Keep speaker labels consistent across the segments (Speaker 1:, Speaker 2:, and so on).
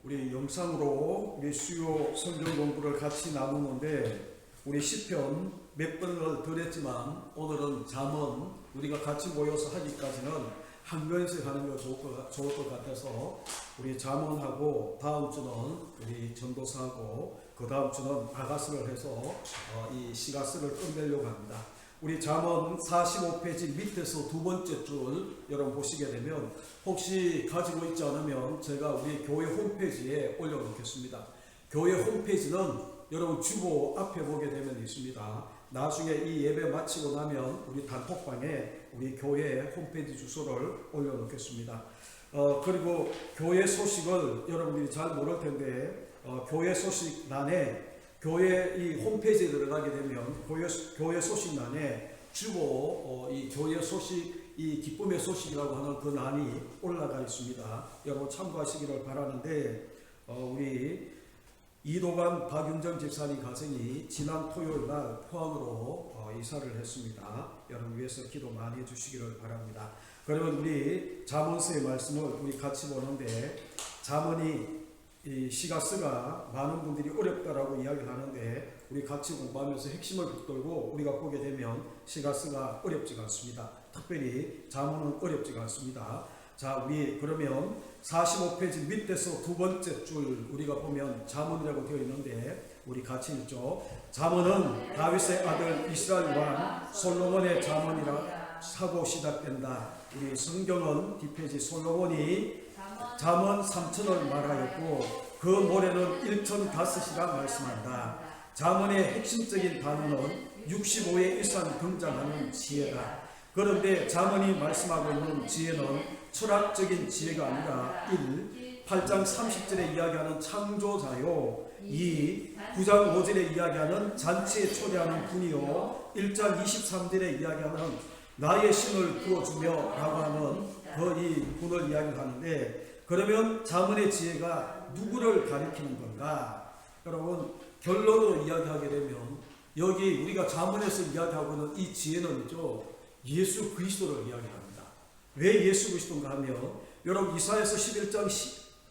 Speaker 1: 우리 영상으로 우리 수요 성경 공부를 같이 나누는데 우리 시편 몇 번을 덜 했지만 오늘은 잠언 우리가 같이 모여서 하기까지는 한 권씩 하는 게 좋을 것 같아서 우리 잠언하고 다음 주는 우리 전도사하고 그 다음 주는 아가스를 해서 이 시가스를 끝내려고 합니다. 우리 잠언 45페이지 밑에서 두 번째 줄 여러분 보시게 되면 혹시 가지고 있지 않으면 제가 우리 교회 홈페이지에 올려놓겠습니다. 교회 홈페이지는 여러분 주보 앞에 보게 되면 있습니다. 나중에 이 예배 마치고 나면 우리 단톡방에 우리 교회 홈페이지 주소를 올려놓겠습니다. 그리고 교회 소식을 여러분들이 잘 모를 텐데 교회 소식란에 교회 이 홈페이지에 들어가게 되면 교회 소식란에 주보 이 교회 소식 이 기쁨의 소식이라고 하는 그 란이 올라가 있습니다. 여러분 참고하시기를 바라는데 우리 이도관 박윤정 집사님 가정이 지난 토요일 날 포항으로 이사를 했습니다. 여러분 위해서 기도 많이 해주시기를 바랍니다. 그러면 우리 잠언서의 말씀을 우리 같이 보는데 잠언이 이 시가스가 많은 분들이 어렵다라고 이야기를 하는데 우리 같이 공부하면서 핵심을 붙들고 우리가 보게 되면 시가스가 어렵지가 않습니다. 특별히 잠언은 어렵지가 않습니다. 자, 우리 그러면 45페이지 밑에서 두 번째 줄 우리가 보면 잠언이라고 되어 있는데 우리 같이 읽죠. 잠언은 다윗의 아들 이스라엘 왕 솔로몬의 잠언이라 사고 시작된다. 우리 성경은 뒷페이지 솔로몬이 잠언 3천을 말하였고 그 모래는 1,005이라 말씀한다. 잠언의 핵심적인 단어는 65회 이상 등장하는 지혜다. 그런데 잠언이 말씀하고 있는 지혜는 철학적인 지혜가 아니라 1. 8장 30절에 이야기하는 창조자요 2. 9장 5절에 이야기하는 잔치에 초대하는 분이요 1장 23절에 이야기하는 나의 신을 부어주며 라고 하는 이 분을 이야기하는데 그러면 잠언의 지혜가 누구를 가리키는 건가? 여러분 결론으로 이야기하게 되면 여기 우리가 잠언에서 이야기하고 있는 이 지혜는요 예수 그리스도를 이야기합니다. 왜 예수 그리스도인가 하면 여러분 이사야서 11장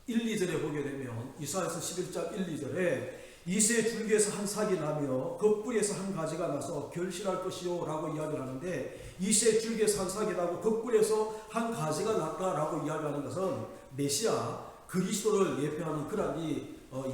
Speaker 1: 1, 2절에 보게 되면 이사야서 11장 1, 2절에 이새 줄기에서 한 삭이 나며 그 뿌리에서 한 가지가 나서 결실할 것이요 라고 이야기를 하는데 이새 줄기에서 한 삭이 나고 그 뿌리에서 한 가지가 났다라고 이야기하는 것은 메시아 그리스도를 예표하는 그런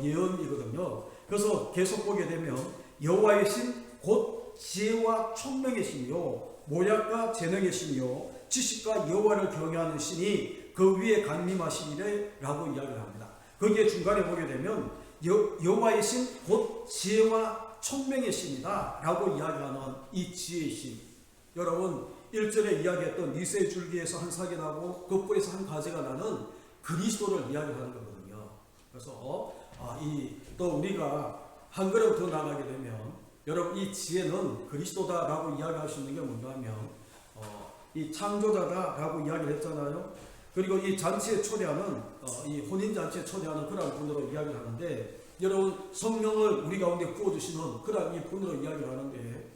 Speaker 1: 예언이거든요. 그래서 계속 보게 되면 여호와의 신 곧 지혜와 총명의 신이요 모략과 재능의 신이요 지식과 여호와를 경외하는 신이 그 위에 강림하시리래 라고 이야기를 합니다. 거기에 중간에 보게 되면 여호와의 신 곧 지혜와 총명의 신이다 라고 이야기하는 이 지혜의 신, 여러분 1절에 이야기했던 이새 줄기에서 한 삭이 나고 그 뿌리에서 한 가지가 나는 그리스도를 이야기하는 거거든요. 그래서 또 우리가 한 걸음 더 나가게 되면 여러분 이 지혜는 그리스도다라고 이야기할 수 있는 게 뭔가 하면 이 창조자다라고 이야기를 했잖아요. 그리고 이 잔치에 초대하는 이 혼인잔치에 초대하는 그런 분으로 이야기를 하는데 여러분 성령을 우리 가운데 부어주시는 그런 이 분으로 이야기를 하는데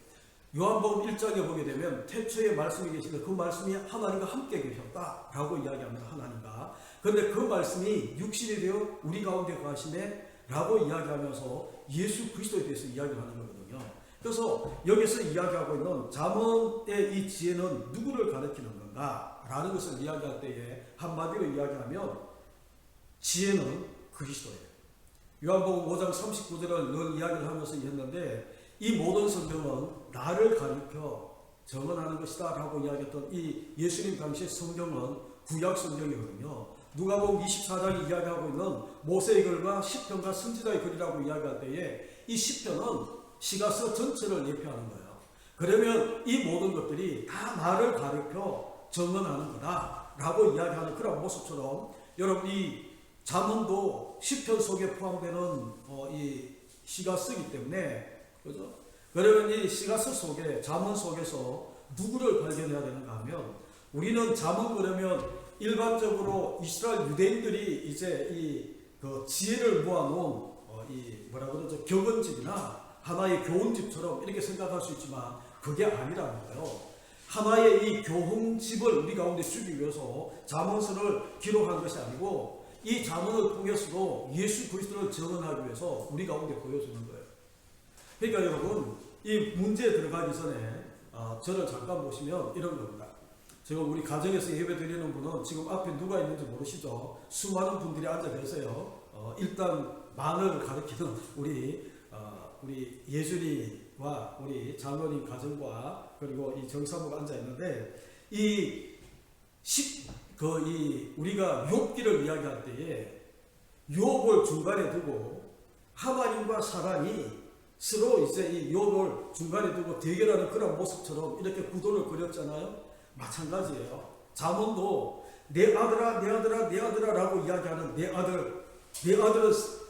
Speaker 1: 요한복음 1장에 보게 되면 태초에 말씀이 계시는데 그 말씀이 하나님과 함께 계셨다라고 이야기합니다. 하나님과. 그런데 그 말씀이 육신이 되어 우리 가운데 거하시네 라고 이야기하면서 예수 그리스도에 대해서 이야기를 하는 거거든요. 그래서 여기서 이야기하고 있는 잠언의 이 지혜는 누구를 가리키는 건가 라는 것을 이야기할 때에 한마디로 이야기하면 지혜는 그리스도예요. 요한복음 5장 39절을 늘 이야기를 하면서 했는데 이 모든 성경은 나를 가리켜 정언하는 것이다 라고 이야기했던 이 예수님 당시의 성경은 구약 성경이거든요. 누가복음 24장이 이야기하고 있는 모세의 글과 시편과 선지자의 글이라고 이야기할 때에 이 시편은 시가서 전체를 예표하는 거예요. 그러면 이 모든 것들이 다 나를 가리켜 정언하는 거다 라고 이야기하는 그런 모습처럼 여러분 이 잠언도 시편 속에 포함되는 이 시가서이기 때문에 그죠? 그러면 이 시가서 속에 잠언 속에서 누구를 발견해야 되는가 하면 우리는 잠언 그러면 일반적으로 이스라엘 유대인들이 이제 그 지혜를 모아놓은 이 뭐라 그러죠? 격언집이나 하나의 교훈집처럼 이렇게 생각할 수 있지만 그게 아니라는 거예요. 하나의 이 교훈집을 우리 가운데 주기 위해서 잠언서를 기록한 것이 아니고 이 자문을 통해서도 예수 그리스도를 증언하기 위해서 우리 가운데 보여주는 거예요. 그러니까 여러분, 이 문제에 들어가기 전에 저를 잠깐 보시면 이런 겁니다. 지금 우리 가정에서 예배 드리는 분은 지금 앞에 누가 있는지 모르시죠? 수많은 분들이 앉아 계세요. 일단 만을 가리키는 우리 예준이와 우리 장로님 가정과 그리고 이 정사모가 앉아 있는데, 우리가 욥기를 이야기할 때에 욥을 중간에 두고 하나님과 사람이 서로 이제 이 욥을 중간에 두고 대결하는 그런 모습처럼 이렇게 구도를 그렸잖아요. 마찬가지예요. 잠언도 내 아들아 내 아들아 내 아들아 라고 이야기하는 내 아들을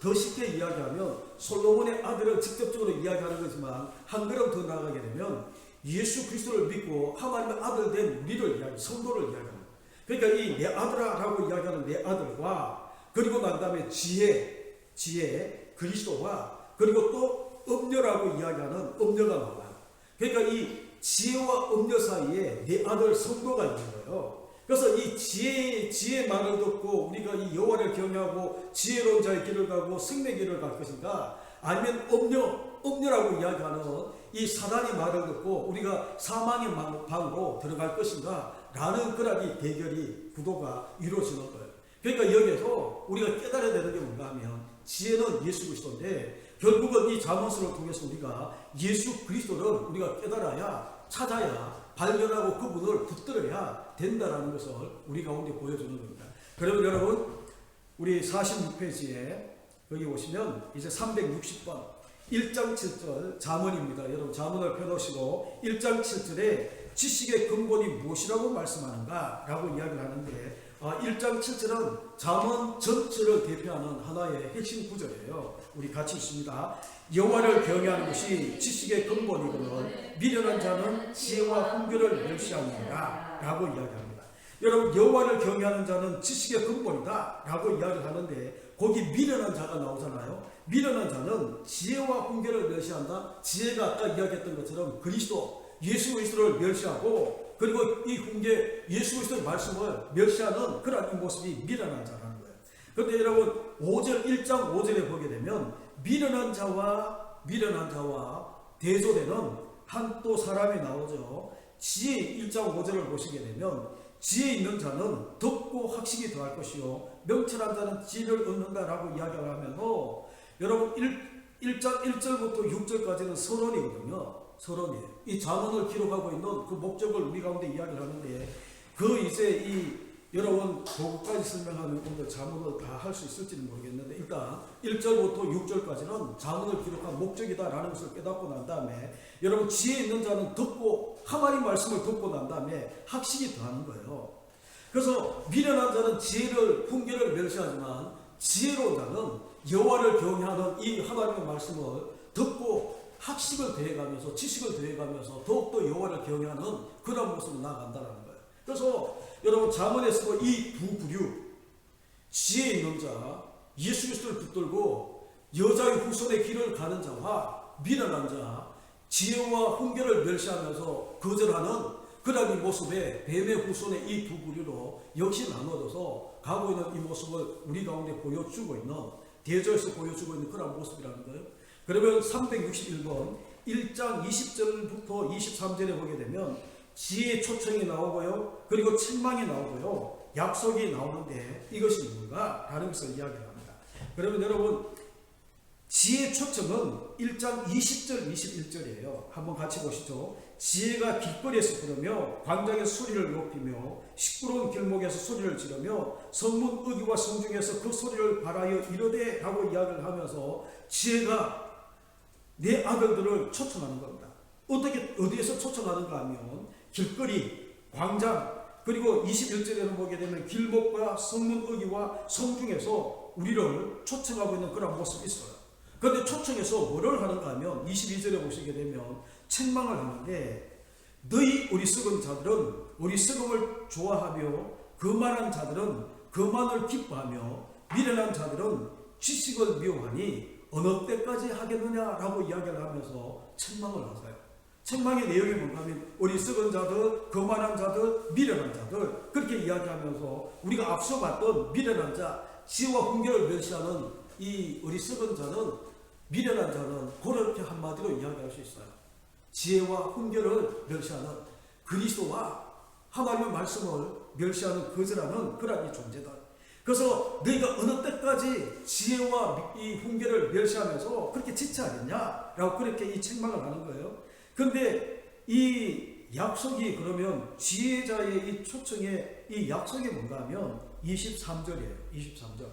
Speaker 1: 더 쉽게 이야기하면 솔로몬의 아들을 직접적으로 이야기하는 거지만, 한 걸음 더 나아가게 되면 예수 그리스도를 믿고 하나님의 아들 된 우리를 성도를 이야기합니다. 그러니까 이 내 아들아 라고 이야기하는 내 아들과, 그리고 난 다음에 지혜 그리스도와, 그리고 또 음녀라고 이야기하는 음녀가 나와요. 그러니까 이 지혜와 음녀 사이에 내 아들 성도가 있는 거예요. 그래서 이 지혜의 말을 듣고 우리가 이 여호와를 경외하고 지혜로운 자의 길을 가고 생명의 길을 갈 것인가, 아니면 음녀라고 이야기하는 이 사단의 말을 듣고 우리가 사망의 방으로 들어갈 것인가 라는 그런 이 대결이 구도가 이루어지는 거예요. 그러니까 여기에서 우리가 깨달아야 되는 게 뭔가 하면, 지혜는 예수 그리스도인데 결국은 이 잠언서를 통해서 우리가 예수 그리스도를 우리가 깨달아야, 찾아야, 발견하고 그분을 붙들어야 된다라는 것을 우리 가운데 보여주는 겁니다. 그러면 여러분, 우리 46페이지에 여기 오시면 이제 360번 1장 7절 잠언입니다. 여러분 잠언을 펴놓으시고 1장 7절에 지식의 근본이 무엇이라고 말씀하는가 라고 이야기를 하는데, 1장 7절은 잠언 전체를 대표하는 하나의 핵심 구절이에요. 우리 같이 읽습니다. 여호와를 경외하는 것이 지식의 근본이거늘 미련한 자는 지혜와 훈계를 멸시하느니라 라고 이야기합니다. 여러분, 여호와를 경외하는 자는 지식의 근본이다 라고 이야기를 하는데, 거기 미련한 자가 나오잖아요. 미련한 자는 지혜와 훈계를 멸시한다. 지혜가 아까 이야기했던 것처럼 예수 그리스도를 멸시하고, 그리고 이 훈계, 예수 그리스도의 말씀을 멸시하는 그런 이 모습이 미련한 자라는 거예요. 그런데 여러분 1장 5절에 보게 되면 미련한 자와 대조되는 한 또 사람이 나오죠. 지혜 1장 5절을 보시게 되면, 지혜 있는 자는 덥고 학식이 더할 것이요 명철한 자는 지혜를 얻는다라고 이야기를 하면서, 여러분 1장 1절부터 6절까지는 서론이거든요. 서론이에요. 이 잠언을 기록하고 있는 그 목적을 우리 가운데 이야기를 하는데, 여러분 그것까지 설명하면 오늘 잠언을 다 할 수 있을지는 모르겠는데, 일단 1절부터 6절까지는 잠언을 기록한 목적이다라는 것을 깨닫고 난 다음에, 여러분 지혜 있는 자는 듣고 하나님 말씀을 듣고 난 다음에 학식이 더하는 거예요. 그래서 미련한 자는 훈계를 멸시하지만, 지혜로운 자는 여호와를 경외하는 이 하나님의 말씀을 듣고 학식을 더해가면서 지식을 더해가면서 더욱더 여호와를 경외하는 그런 모습으로 나아간다는 거예요. 그래서 여러분 잠언에서도 이 두 부류, 지혜 있는 자, 예수 그리스도를 붙들고 여자의 후손의 길을 가는 자와 미련한 자, 지혜와 훈계를 멸시하면서 거절하는 그런 이 모습에 뱀의 후손의 이 두 부류로 역시 나눠져서 가고 있는 이 모습을 우리 가운데 보여주고 있는, 대조에서 보여주고 있는 그런 모습이라는 거예요. 그러면 361번 1장 20절부터 23절에 보게 되면 지혜의 초청이 나오고요, 그리고 책망이 나오고요, 약속이 나오는데 이것이 뭔가? 라는 것을 이야기합니다. 그러면 여러분 지혜의 초청은 1장 20절 21절이에요. 한번 같이 보시죠. 지혜가 길거리에서 부르며 광장에서 소리를 높이며 시끄러운 길목에서 소리를 지르며 성문 의기와 성중에서 그 소리를 발하여 이르되 라고 이야기를 하면서 지혜가 내 아들들을 초청하는 겁니다. 어디에서 초청하는가 하면 길거리, 광장, 그리고 21절에는 보게 되면 길목과 성문 의기와 성중에서 우리를 초청하고 있는 그런 모습이 있어요. 그런데 초청해서 뭐를 하는가 하면 22절에 보시게 되면 책망을 하는데, 너희 어리석은 자들은 어리석음을 좋아하며 거만한 자들은 거만을 기뻐하며 미련한 자들은 지식을 미워하니 어느 때까지 하겠느냐라고 이야기를 하면서 책망을 하세요. 책망의 내용이 뭔가 하면 어리석은 자들, 거만한 자들, 미련한 자들, 그렇게 이야기하면서 우리가 앞서 봤던 미련한 자, 지혜와 훈계를 멸시하는 이 어리석은 자는, 미련한 자는 그렇게 한마디로 이야기할 수 있어요. 지혜와 훈계를 멸시하는, 그리스도와 하나님의 말씀을 멸시하는 거절하는 그런 이 존재다. 그래서 너희가 어느 때까지 지혜와 이 훈계를 멸시하면서 그렇게 지체하겠냐? 라고 그렇게 이 책망을 하는 거예요. 근데 이 약속이 그러면 지혜자의 이 초청의 이 약속이 뭔가 하면 23절이에요. 23절.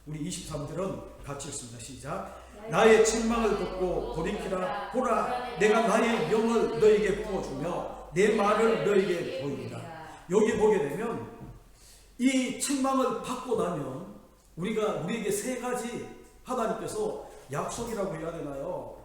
Speaker 1: 우리 23절은 같이 읽습니다. 시작. 나의 책망을 듣고 돌이키라. 보라, 내가 나의 영을 너에게 부어주며 내 말을 너에게 보이리라. 여기 보게 되면 이 책망을 받고 나면 우리에게 세 가지 하나님께서 약속이라고 해야 되나요?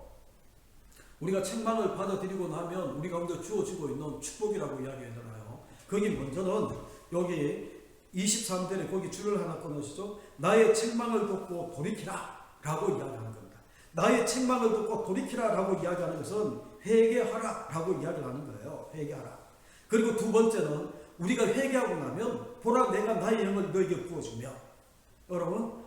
Speaker 1: 우리가 책망을 받아들이고 나면 우리 가운데 주어지고 있는 축복이라고 이야기해야 되나요? 거기 먼저는 여기 23절에 거기 줄을 하나 꺼내시죠. 나의 책망을 듣고 돌이키라 라고 이야기하는 겁니다. 나의 책망을 듣고 돌이키라 라고 이야기하는 것은 회개하라 라고 이야기를 하는 거예요. 회개하라. 그리고 두 번째는 우리가 회개하고 나면 보라, 내가 나의 영을 너에게 부어주며, 여러분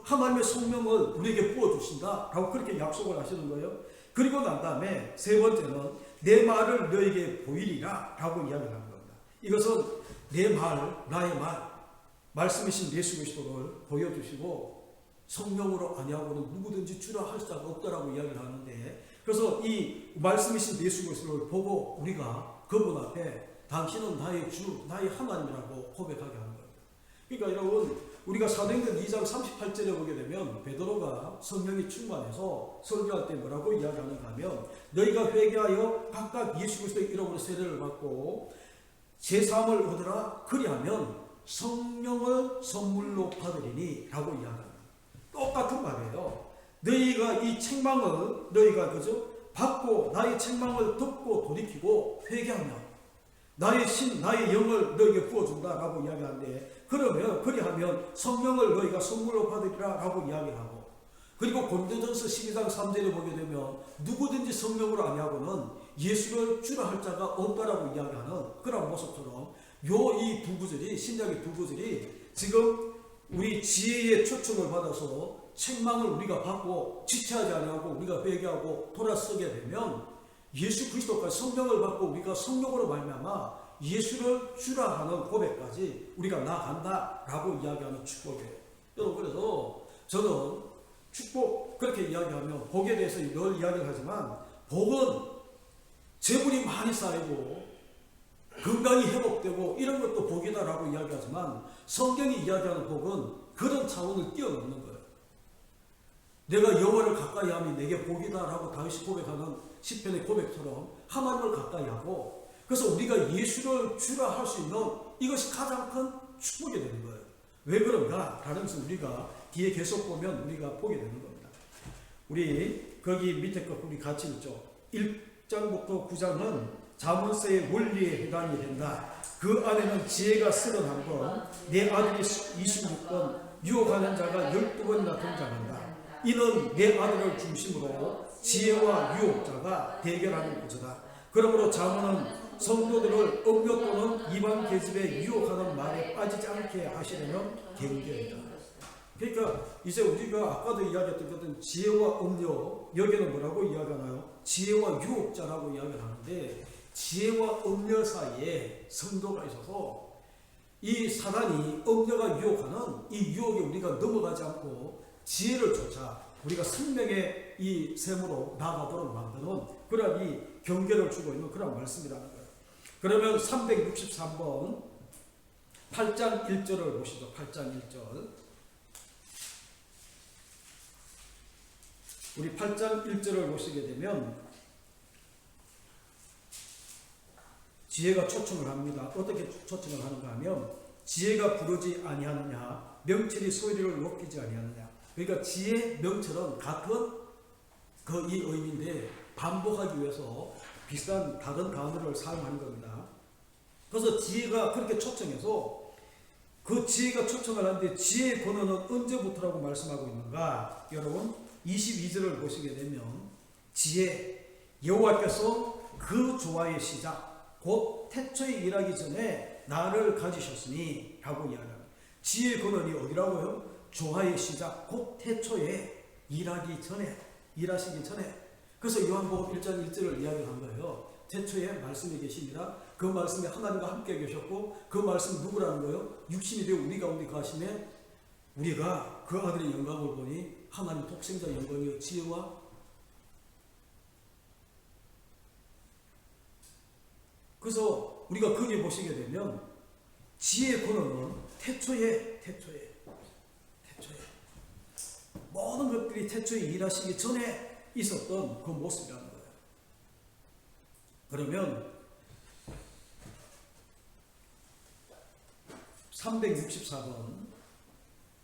Speaker 1: 하나님의 성령을 우리에게 부어주신다 라고 그렇게 약속을 하시는 거예요. 그리고 난 다음에 세 번째는 내 말을 너에게 보이리라 라고 이야기를 하는 겁니다. 이것은 내 말, 나의 말씀이신 예수 그리스도를 보여주시고 성령으로 아니하고는 누구든지 주라 할 수가 없다라고 이야기를 하는데, 그래서 이 말씀이신 예수 그리스도를 보고 우리가 그분 앞에 당신은 나의 주, 나의 하나님이라고 고백하게 하는 겁니다. 그러니까 여러분, 우리가 사도행전 2장 38절에 보게 되면 베드로가 성령이 충만해서 설교할 때 뭐라고 이야기하는가 하면, 너희가 회개하여 각각 예수 그리스도의 이름으로 세례를 받고 제사함을 얻으라. 그리하면 성령을 선물로 받으리니 라고 이야기합니다. 똑같은 말이에요. 너희가 이 책망을 받고 나의 책망을 듣고 돌이키고 회개하면 나의 영을 너에게 부어준다라고 이야기하는데, 그리하면 성령을 너희가 선물로 받으리라라고 이야기를 하고, 그리고 고린도전서 12장 3절에 보게 되면 누구든지 성령으로 아니하고는 예수를 주라 할 자가 없다라고 이야기하는 그런 모습처럼 이 두 구절이, 신약의 두 구절이 지금 우리 지혜의 초청을 받아서 책망을 우리가 받고 지체하지 아니하고 우리가 회개하고 돌아서게 되면 예수 그리스도까지 성령을 받고 우리가 성령으로 말미암아 예수를 주라 하는 고백까지 우리가 나아간다라고 이야기하는 축복이에요. 여러분, 그래서 저는 축복 그렇게 이야기하면 복에 대해서 늘 이야기를 하지만, 복은 재물이 많이 쌓이고 건강이 회복되고 이런 것도 복이다라고 이야기하지만, 성경이 이야기하는 복은 그런 차원을 뛰어넘는 거예요. 내가 여호와를 가까이 하면 내게 복이다라고 다윗이 고백하는 시편의 고백처럼 하나님을 가까이 하고, 그래서 우리가 예수를 주라 할 수 있는 이것이 가장 큰 축복이 되는 거예요. 왜 그런가? 라는 것을 우리가 뒤에 계속 보면 우리가 보게 되는 겁니다. 우리 거기 밑에 거 우리 같이 읽죠. 1장부터 9장은 자문서의 원리에 해당이 된다. 그 안에는 지혜가 31번, 내 아들이 26번, 유혹하는 자가 12번이나 등장한다. 이는 내 아들을 중심으로 지혜와 유혹자가 대결하는 구조다. 그러므로 자문은 성도들을 음료 또는 이방 계집에 유혹하는 말에 빠지지 않게 하시려는 경계이다. 그러니까 이제 우리가 아까도 이야기했던 것은 지혜와 음료, 여기는 뭐라고 이야기하나요? 지혜와 유혹자라고 이야기를 하는데, 지혜와 음료 사이에 성도가 있어서 이 사단이 음료가 유혹하는 이 유혹에 우리가 넘어가지 않고 지혜를 쫓아 우리가 생명의 이 샘으로 나아가도록 만드는 그런 이 경계를 주고 있는 그런 말씀이라는 거예요. 그러면 363번 8장 1절을 보시죠. 8장 1절. 우리 8장 1절을 보시게 되면 지혜가 초청을 합니다. 어떻게 초청을 하는가 하면, 지혜가 부르지 아니하느냐, 명철이 소리를 높이지 아니하느냐. 그러니까 지혜, 명철은 같은 이 의미인데 반복하기 위해서 비슷한 다른 단어를 사용하는 겁니다. 그래서 지혜가 그렇게 초청해서 그 지혜가 초청을 하는데, 지혜의 근원은 언제부터라고 말씀하고 있는가? 여러분 22절을 보시게 되면, 지혜, 여호와께서 그 조화의 시작 곧 태초에 일하기 전에 나를 가지셨으니 라고 이야기합니다. 지혜의 근원이 어디라고요? 조화의 시작, 곧 태초에 일하시기 전에. 그래서 요한복음 1장 1절을 이야기한 거예요. 태초에 말씀이 계십니다. 그 말씀이 하나님과 함께 계셨고 그 말씀이 누구라는 거예요? 육신이 되어 우리 가운데 가시면 우리가 그 아들의 영광을 보니 하나님 독생자 영광이요 지혜와 그래서 우리가 거기에 보시게 되면 지혜의 근원은 태초에 모든 것들이 태초에 일하시기 전에 있었던 그 모습이라는 거예요. 그러면 364번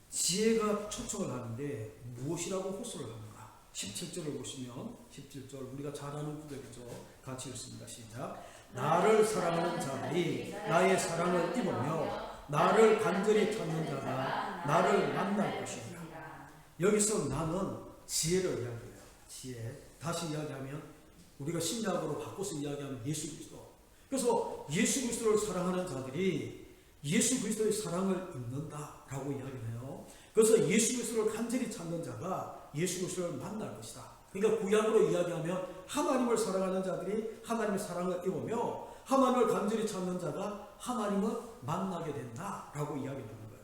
Speaker 1: 지혜가 초청을 하는데 무엇이라고 호소를 하는가? 17절을 보시면 17절 우리가 잘 아는 구절이죠. 같이 읽습니다. 시작. 나를 사랑하는 자들이 나의 사랑을 입으며 나를 간절히 찾는 자가 나를 만날 것이다. 여기서 나는 지혜를 이야기해요. 지혜. 다시 이야기하면 우리가 신약으로 바꿔서 이야기하면 예수 그리스도. 그래서 예수 그리스도를 사랑하는 자들이 예수 그리스도의 사랑을 입는다라고 이야기를 해요. 그래서 예수 그리스도를 간절히 찾는 자가 예수 그리스도를 만날 것이다. 그러니까 구약으로 이야기하면 하나님을 사랑하는 자들이 하나님의 사랑을 입으며 하나님을 간절히 찾는 자가 하나님을 만나게 된다라고 이야기하는 거예요.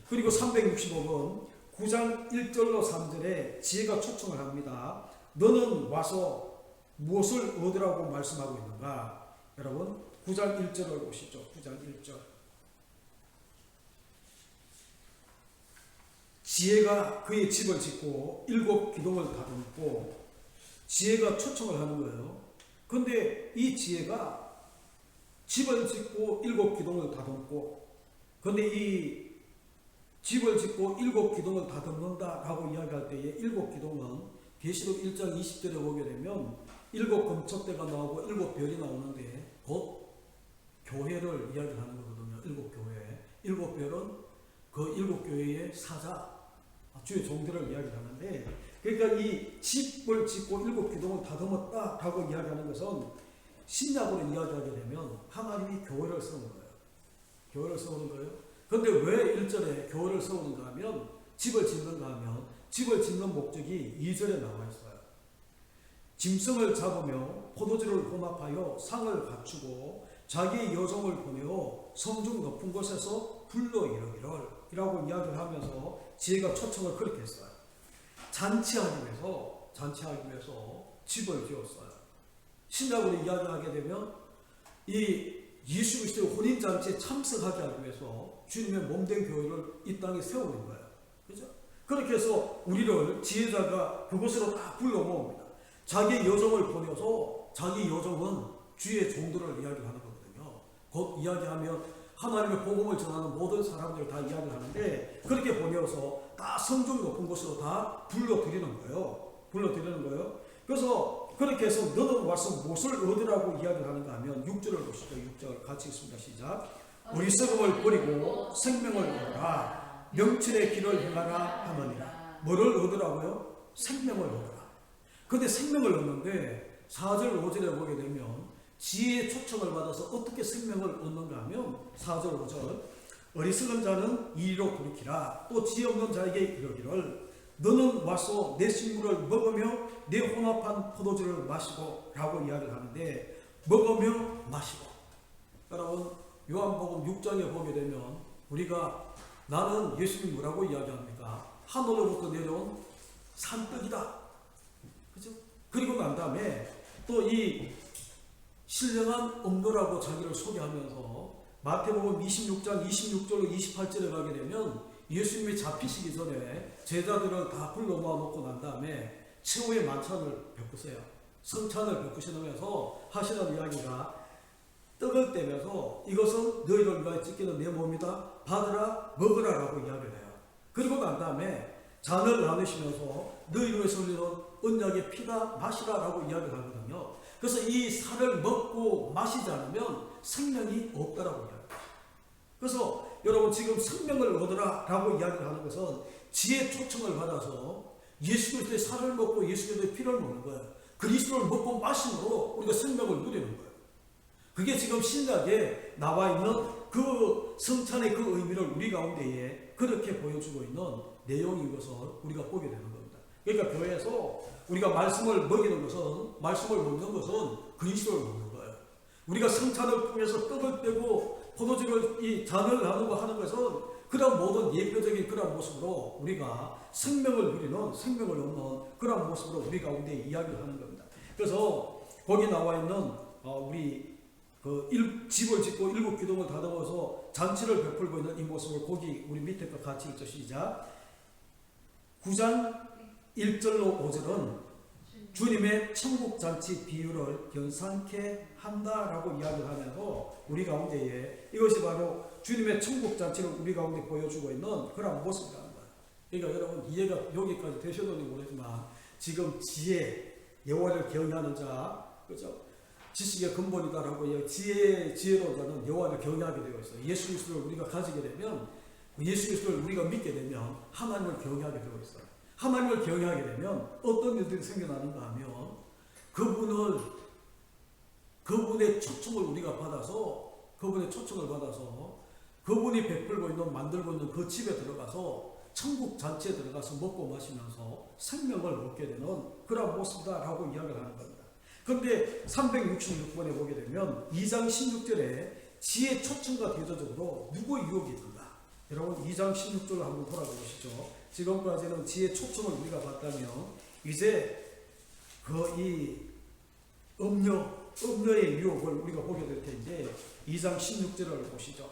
Speaker 1: 그리고 365번 9장 1절로 3절에 지혜가 초청을 합니다. 너는 와서 무엇을 얻으라고 말씀하고 있는가? 여러분 9장 1절을 보시죠. 9장 1절. 지혜가 그의 집을 짓고 7 기둥을 다듬고 지혜가 초청을 하는 거예요. 근데 이 지혜가 집을 짓고 7 기둥을 다듬고 근데 이 집을 짓고 7 기둥을 다듬는다라고 이야기할 때에 7 기둥은 계시록 1장 20절에 보게 되면 7 금촛대가 나오고 7 별이 나오는데 곧 교회를 이야기하는 거거든요. 7 교회. 7 별은 그 7 교회의 사자, 주의 종들을 이야기하는데 그러니까 이 집을 짓고 7 기둥을 다듬었다라고 이야기하는 것은 신약으로 이야기하게 되면 하나님이 교회를 세우는 거예요. 교회를 세우는 거예요. 그런데 왜 1절에 교회를 세우는가 하면 집을 짓는가 하면 집을 짓는 목적이 2절에 나와 있어요. 짐승을 잡으며 포도주를 혼합하여 상을 갖추고 자기의 여종을 보내어 성중 높은 곳에서 불러 이르기를 이라고 이야기를 하면서 지혜가 초청을 그렇게 했어요. 잔치하기 위해서 집을 지었어요. 신약으로 이야기하게 되면 이 예수 그리스도의 혼인잔치에 참석하게 하기 위해서 주님의 몸된 교회를 이 땅에 세우는 거예요. 그죠? 그렇게 해서 우리를 지혜자가 그곳으로 다 불러 모읍니다. 자기의 여종을 보내서 자기 여종은 주의 종들을 이야기하는 거거든요. 곧 이야기하면 하나님의 복음을 전하는 모든 사람들을 다 이야기를 하는데 그렇게 보내어서 다 성중 높은 곳으로 다 불러들이는 거예요. 그래서 그렇게 해서 너는 와서 무엇을 얻으라고 이야기를 하는가 하면 6절을 보시죠. 6절 같이 읽습니다. 시작. 어리석음을 버리고 생명을 얻으라. 명철의 길을 행하라 하느니라. 뭐를 얻으라고요? 생명을 얻으라. 그런데 생명을 얻는데 4절 5절에 보게 되면 지혜의 초청을 받아서 어떻게 생명을 얻는가 하면 4절 5절 어리석은 자는 이리로 돌이키라. 또 지혜 없는 자에게 이르기를 너는 와서 내 식물을 먹으며 내 혼합한 포도주를 마시고 라고 이야기를 하는데 먹으며 마시고 여러분 요한복음 6장에 보게 되면 우리가 나는 예수님 뭐라고 이야기합니까? 하늘로부터 내려온 산떡이다. 그죠? 그리고 난 다음에 또 이 신령한 음료라고 자기를 소개하면서 마태복음 26장 26절로 28절에 가게 되면 예수님이 잡히시기 전에 제자들을 다 불러 모아놓고 난 다음에 최후의 만찬을 베푸세요. 성찬을 베푸시면서 하시는 이야기가 떡을 떼면서 이것은 너희를 위하여 찢기는 내 몸이다. 받으라 먹으라 라고 이야기를 해요. 그리고 난 다음에 잔을 나누시면서 너희를 위해서 흘리는 언약의 피다 마시라 라고 이야기를 하거든요. 그래서 이 살을 먹고 마시지 않으면 생명이 없다라고 이야기해요. 그래서 여러분 지금 생명을 얻으라 라고 이야기를 하는 것은 지혜 초청을 받아서 예수 그리스도의 살을 먹고 예수 그리스도의 피를 먹는 거예요. 그리스도를 먹고 마심으로 우리가 생명을 누리는 거예요. 그게 지금 신약에 나와 있는 그 성찬의 그 의미를 우리 가운데에 그렇게 보여주고 있는 내용인 것을 우리가 보게 되는 겁니다. 그러니까 교회에서 우리가 말씀을 먹이는 것은, 말씀을 먹는 것은 그리스도를 먹는 거예요. 우리가 성찬을 통해서 떡을 떼고 포도주를 이 잔을 나누고 하는 것은 그런 모든 예표적인 그런 모습으로 우리가 생명을 누리는, 생명을 얻는 그런 모습으로 우리 가운데 이야기를 하는 겁니다. 그래서 거기 나와 있는 우리 집을 짓고 7기둥을 다듬어서 잔치를 베풀고 있는 이 모습을 거기 우리 밑에 거 같이 읽죠. 시작. 9장 1절로 5절은 주님의 천국잔치 비유를 연상케 한다라고 이야기를 하면서 우리 가운데에 이것이 바로 주님의 천국잔치를 우리 가운데 보여주고 있는 그런 모습이라는 거예요. 그러니까 여러분 이해가 여기까지 되셨는지 모르지만 지금 지혜, 여호와를 경외하는 자, 그죠? 지식의 근본이다라고 지혜로운 자는 여호와를 경외하게 되어 있어요. 예수 그리스도를 우리가 가지게 되면, 예수 그리스도를 우리가 믿게 되면 하나님을 경외하게 되어 있어요. 하나님을 경외하게 되면 어떤 일들이 생겨나는가 하면 그분의 초청을 우리가 받아서, 그분이 베풀고 있는, 만들고 있는 그 집에 들어가서 천국 잔치에 들어가서 먹고 마시면서 생명을 얻게 되는 그런 모습이다라고 이야기를 하는 겁니다. 그런데 366번에 보게 되면 2장 16절에 지혜 초청과 대조적으로 누구 유혹이 있는가? 여러분 2장 16절을 한번 돌아보시죠. 지금까지는 지혜 초청을 우리가 봤다면 이제 이 음녀의 유혹을 우리가 보게 될 텐데 2장 16절을 보시죠.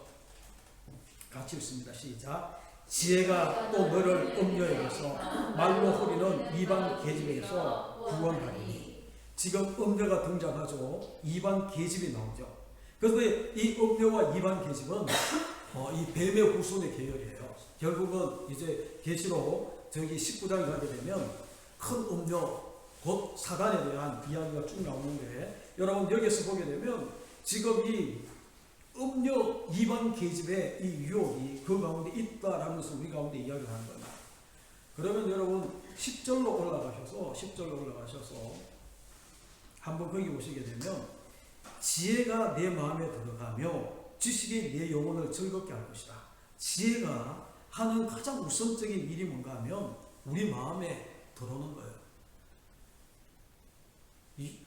Speaker 1: 같이 읽습니다. 시작. 지혜가 또 너를 음녀에게서 말로 호리는 이방 계집에게서 구원하리니. 지금 음녀가 등장하죠. 이방 계집이 나오죠. 그런데 이 음녀와 이방 계집은 이 뱀의 후손의 계열이에요. 결국은 이제 계시록 저기 19장에 가게 되면 큰 음녀 곧 사단에 대한 이야기가 쭉 나오는데 여러분 여기서 보게 되면 지금 이 음녀 이방 계집의 이 유혹이 그 가운데 있다라면서 우리 가운데 이야기를 하는 겁니다. 그러면 여러분 10절로 올라가셔서 한번 거기 오시게 되면 지혜가 내 마음에 들어가며 지식이 내 영혼을 즐겁게 할 것이다. 지혜가 하는 가장 우선적인 일이 뭔가 하면 우리 마음에 들어오는 거예요.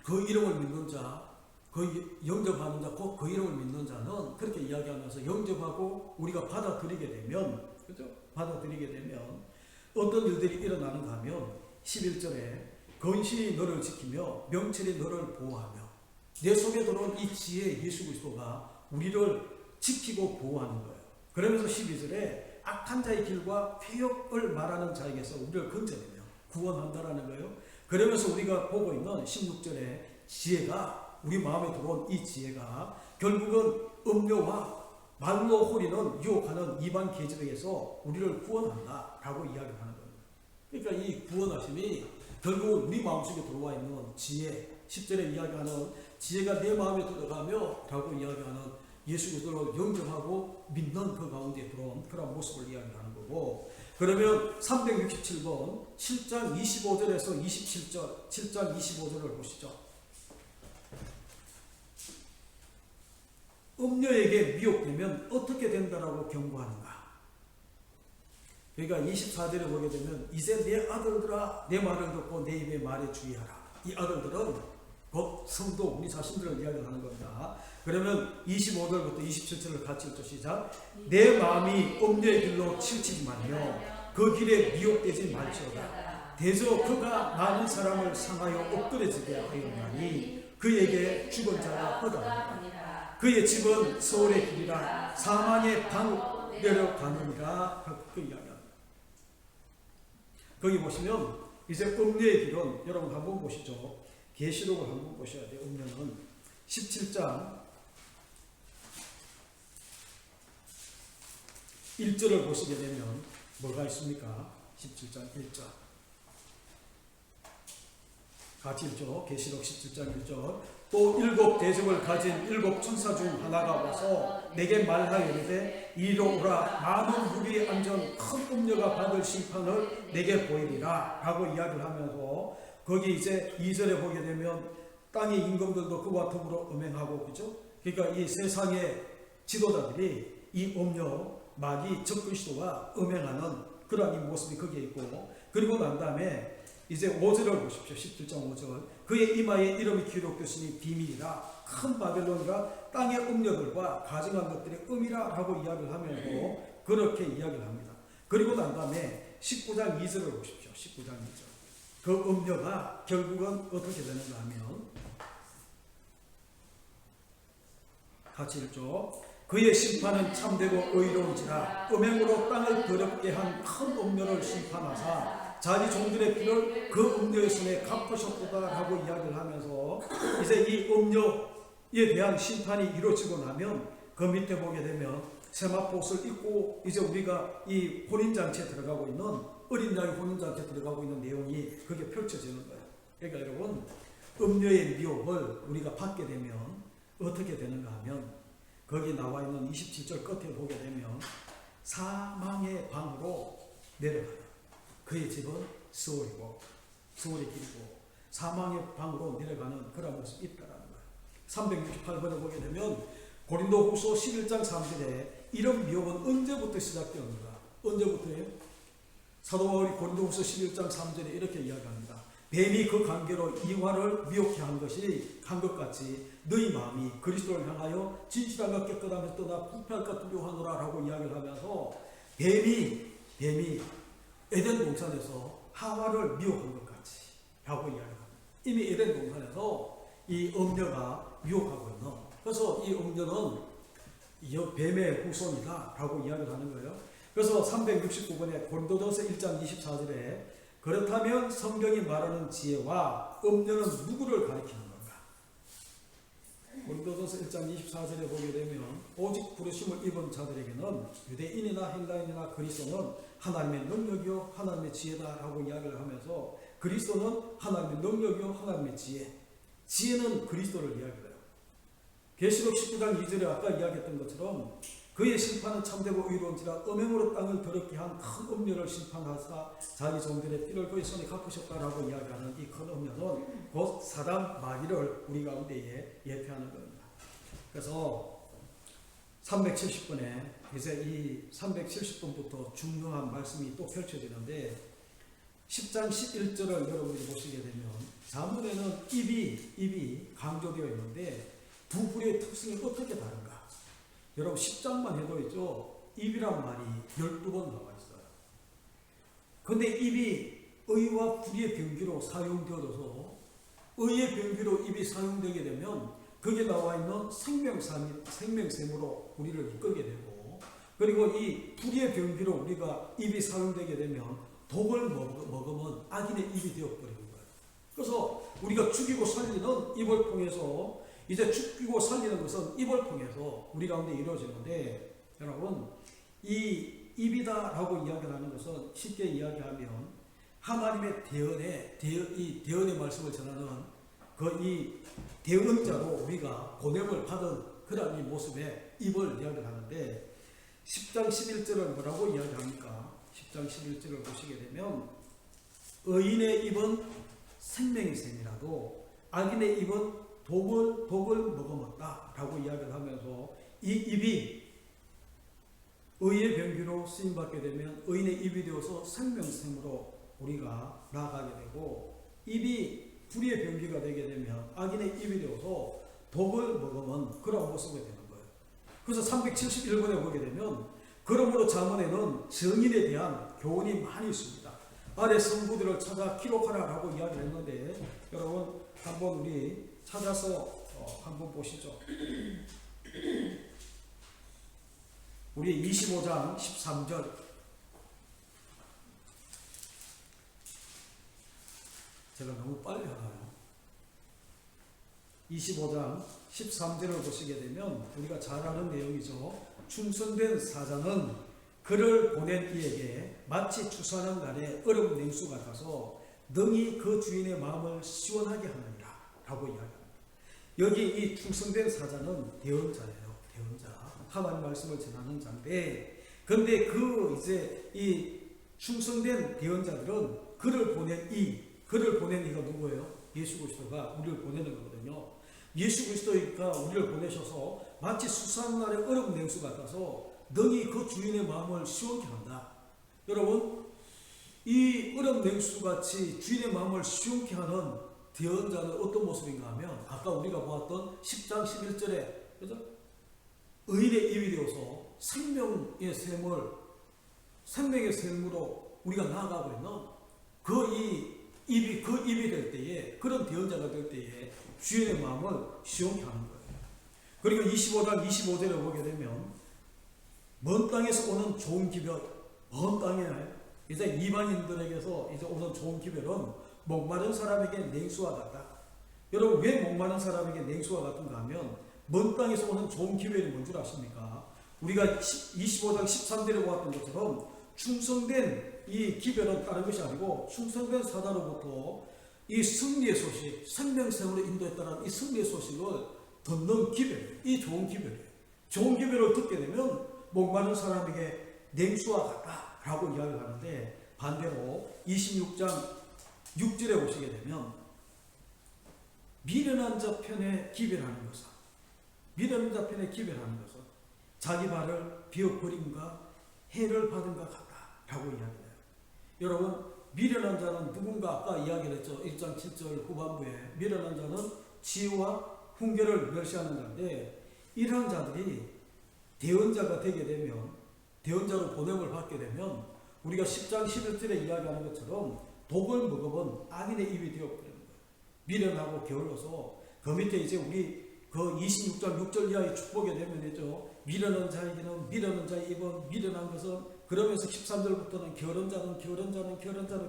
Speaker 1: 그 이름을 믿는 자, 그 영접하는 자, 곧 그 이름을 믿는 자는 그렇게 이야기하면서 영접하고 우리가 받아들이게 되면, 그죠? 받아들이게 되면 어떤 일들이 일어나는가 하면 11절에 건실이 너를 지키며 명철이 너를 보호하며, 내 속에 들어온 이 지혜 예수 그리스도가 우리를 지키고 보호하는 거예요. 그러면서 12절에 악한 자의 길과 폐역을 말하는 자에게서 우리를 건져내며 구원한다라는 거예요. 그러면서 우리가 보고 있는 16절에 지혜가, 우리 마음에 들어온 이 지혜가 결국은 음료와 말로 호리는 유혹하는 이방 계집에게서 우리를 구원한다라고 이야기를 하는 겁니다. 그러니까 이 구원하심이 결국 우리 마음속에 들어와 있는 지혜, 10절에 이야기하는 지혜가 내 마음에 들어가며 라고 이야기하는 예수 그리스도를 영접하고 믿는 그 가운데 들어온 그런 모습을 이야기하는 거고, 그러면 367번 7장 25절에서 27절, 7장 25절을 보시죠. 음녀에게 미혹되면 어떻게 된다라고 경고하는가? 그러니까 24절에 보게 되면 이제 내 아들들아 내 말을 듣고 내 입의 말에 주의하라. 이 아들들은 곧 성도, 우리 자신들을 이야기하는 겁니다. 그러면 25절부터 27절을 같이 읽죠. 시작. 내 마음이 음녀의 길로 치우치지 말며 그 길에 미혹되지 말지어다. 대저 그가 많은 사람을 상하여 엎드려지게 하였나니 그에게 죽은 자가 허다하니라. 그의 집은 서울의 길이라 사망의 방 내려가느니라. 그 이야기합니다. 거기 보시면 이제 음녀의 길은, 여러분 한번 보시죠. 계시록을 한번 보셔야 돼요. 음녀는 17장 1절을 보시게 되면 뭐가 있습니까? 17장 1절 같이 읽죠. 계시록 17장 1절. 또 7 대접을 가진 7 천사 중 하나가 와서 내게 말하여이르되 이리로 오라. 많은 무리에 앉은 큰 음녀가 받을 심판을 내게 보이리라 라고 이야기를 하면서 거기 이제 2절에 보게 되면 땅의 임금들도 그와 더불어 음행하고, 그죠? 그러니까 이 세상의 지도자들이 이 음녀 마귀 적그리스도와 음행하는 그러한 이 모습이 거기에 있고, 그리고 난 다음에 이제 5절을 보십시오. 17장 5절. 그의 이마에 이름이 기록되시니 비밀이라 큰 바벨론이라 땅의 음녀들과 가증한 것들의 음이라 하고 이야기를 하면서 그렇게 이야기를 합니다. 그리고 난 다음에 19장 2절을 보십시오. 19장 2절. 그 음녀가 결국은 어떻게 되는가 하면 같이 읽죠. 그의 심판은 참되고 의로운지라 음행으로 땅을 더럽게 한 큰 음녀를 심판하사 자기 종들의 피를 그 음녀의 손에 갚으셨도다 하고 이야기를 하면서 이제 이 음녀에 대한 심판이 이루어지고 나면 그 밑에 보게 되면 세마포 옷을 입고 이제 우리가 이 혼인잔치에 들어가고 있는 어린 양의 혼인잔치에 들어가고 있는 내용이 그게 펼쳐지는 거예요. 그러니까 여러분, 음녀의 미혹을 우리가 받게 되면 어떻게 되는가 하면 거기 나와 있는 27절 끝에 보게 되면 사망의 방으로 내려가요. 그의 집은 스올이고 스올의 길이고 사망의 방으로 내려가는 그런 모습이 있다라는 거예요. 368번에 보게 되면 고린도후서 11장 3절에 이런 미혹은 언제부터 시작되었는가? 언제부터예요? 사도 바울이 고린도후서 11장 3절에 이렇게 이야기합니다. 뱀이 그 관계로 이화를 미혹해 한 것이 한 것 같이 너희 마음이 그리스도를 향하여 진실함과 깨끗함을 떠나 부패할까 두려워하노라 라고 이야기를 하면서 뱀이 에덴 동산에서 하와를 미혹한 것 같이 라고 이야기합니다. 이미 에덴 동산에서 이 음녀가 미혹하고 있는, 그래서 이 음녀는 뱀의 후손이다 라고 이야기를 하는 거예요. 그래서 369번에 고린도전서 1장 24절에 그렇다면 성경이 말하는 지혜와 음녀는 누구를 가리키는 건가? 고린도전서 1장 24절에 보게 되면 오직 부르심을 입은 자들에게는 유대인이나 헬라인이나 그리스도는 하나님의 능력이요 하나님의 지혜다라고 이야기를 하면서 그리스도는 하나님의 능력이요 하나님의 지혜, 지혜는 그리스도를 이야기해요. 계시록 19장 2절에 아까 이야기했던 것처럼 그의 심판은 참되고 의로운지라 음행으로 땅을 더럽게 한 큰 음녀를 심판하사 자기 종들의 피를 그의 손에 갚으셨다라고 이야기하는 이 큰 음녀는 곧 사단 마귀를 우리 가운데에 예표하는 겁니다. 그래서 370번에 이제 이 370번부터 중요한 말씀이 또 펼쳐지는데 10장 11절을 여러분이 보시게 되면 자문에는 입이 강조되어 있는데 두 불의 특성이 어떻게 다른가? 여러분 10장만 해도 있죠. 입이란 말이 12번 나와 있어요. 근데 입이 의와 불의의 병기로 사용되어져서 의의 병기로 입이 사용되게 되면 거기에 나와 있는 생명샘으로 우리를 이끌게 되고, 그리고 이 불의의 병기로 우리가 입이 사용되게 되면 독을 먹으면 악인의 입이 되어버리는 거예요. 그래서 우리가 죽이고 살리는 입을 통해서 이제 죽이고 살리는 것은 입을 통해서 우리 가운데 이루어지는데, 여러분 이 입이다라고 이야기하는 것은 쉽게 이야기하면 하나님의 이 대언의 말씀을 전하는 그 이 대언자로 우리가 보냄을 받은 그런 이 모습의 입을 이야기를 하는데 10장 11절을 뭐라고 이야기합니까? 10장 11절을 보시게 되면 의인의 입은 생명의 샘이라도 악인의 입은 독을 먹어먹다 라고 이야기를 하면서 이 입이 의의 병기로 쓰임받게 되면 의인의 입이 되어서 생명샘으로 우리가 나아가게 되고, 입이 불의의 병기가 되게 되면 악인의 입이 되어서 독을 먹으면 그런 모습이 되는 거예요. 그래서 371번에 보게 되면 그러므로 잠언에는 정인에 대한 교훈이 많이 있습니다. 아래 성부들을 찾아 기록하라 라고 이야기를 했는데 여러분 한번 우리 찾아서 한번 보시죠. 우리 25장 13절. 제가 너무 빨리 하나요? 25장 13절을 보시게 되면 우리가 잘 아는 내용이죠. 충성된 사자는 그를 보낸 이에게 마치 추수하는 날에 얼음 냉수 같아서 능히 그 주인의 마음을 시원하게 하느니라 라고 이야기합니다. 여기 이 충성된 사자는 대언자예요. 대언자. 하나님 말씀을 전하는 자인데, 근데 이제 이 충성된 대언자들은 그를 보낸 이가 누구예요? 예수 그리스도가 우리를 보내는 거거든요. 예수 그리스도가 우리를 보내셔서 마치 수산 날의 얼음 냉수 같아서 능히 그 주인의 마음을 시원케 한다. 여러분, 이 얼음 냉수같이 주인의 마음을 시원케 하는 대언자는 어떤 모습인가 하면 아까 우리가 보았던 10장 11절에 그죠? 의인의 입이 되어서 생명의 샘으로 우리가 나아가고 있는 그 입이 될 때에, 그런 대언자가 될 때에 주인의 마음을 시원케 하는 거예요. 그리고 25장 25절에 보게 되면 먼 땅에서 오는 좋은 기별, 먼 땅에 이제 이방인들에게서 이제 오는 좋은 기별은 목마른 사람에게 냉수와 같다. 여러분, 왜 목마른 사람에게 냉수와 같은가 하면 먼 땅에서 오는 좋은 기별이 뭔 줄 아십니까? 우리가 25장 13절에 보았던 것처럼 충성된 이 기별은 다른 것이 아니고 충성된 사자로부터 이 승리의 소식, 생명샘으로 인도했다는 이 승리의 소식을 듣는 기별, 이 좋은 기별이에요. 좋은 기별을 듣게 되면 목마른 사람에게 냉수와 같다라고 이야기를 하는데, 반대로 26장 6절에 오시게 되면 미련한 자 편에 기별하는 것은, 미련한 자 편에 기별하는 것은 자기 발을 비어버림과 해를 받은 것 같다라고 이야기해요. 여러분, 미련한 자는 누군가 아까 이야기를 했죠. 1장 7절 후반부에 미련한 자는 지혜와 훈계를 멸시하는 자인데, 이러한 자들이 대언자가 되게 되면, 대언자로 보냄을 받게 되면 우리가 10장 11절에 이야기하는 것처럼 독을 먹으면 악인의 입이 되어버리는 거예요. 미련하고 게을러서 그 밑에 이제 우리 그 26장 6절 이하의 축복에 되면이죠. 미련한 자에게는 미련한 자의 입은 미련한 것은, 그러면서 13절부터는 게으른 자는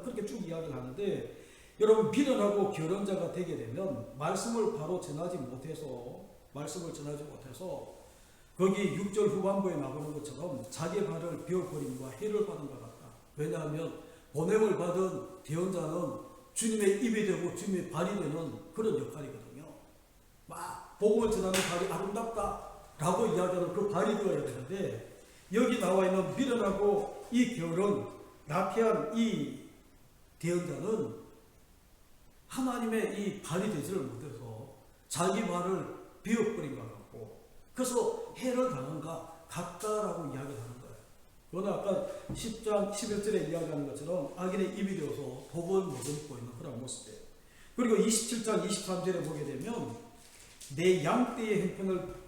Speaker 1: 그렇게 쭉 이야기를 하는데, 여러분, 미련하고 게으른 자가 되게 되면 말씀을 바로 전하지 못해서 거기 6절 후반부에 나오는 것처럼 자기 발을 비워버림과 해를 받은 것 같다. 왜냐하면 보냄을 받은 대언자는 주님의 입이 되고 주님의 발이 되는 그런 역할이거든요. 막 복음을 전하는 발이 아름답다라고 이야기하는 그 발이 되어야 되는데, 여기 나와 있는 미련하고 이 게으른 나태한 이 대언자는 하나님의 이 발이 되지를 못해서 자기 발을 비워버린 것 같고, 그래서 해를 당한가 같다라고 이야기를 하는 거예요. 그거는 아까 10장 11절에 이야기하는 것처럼 악인의 입이 되어서 독을 머금고 있는 그런 모습이에요. 그리고 27장 23절에 보게 되면 내 양떼의 형편을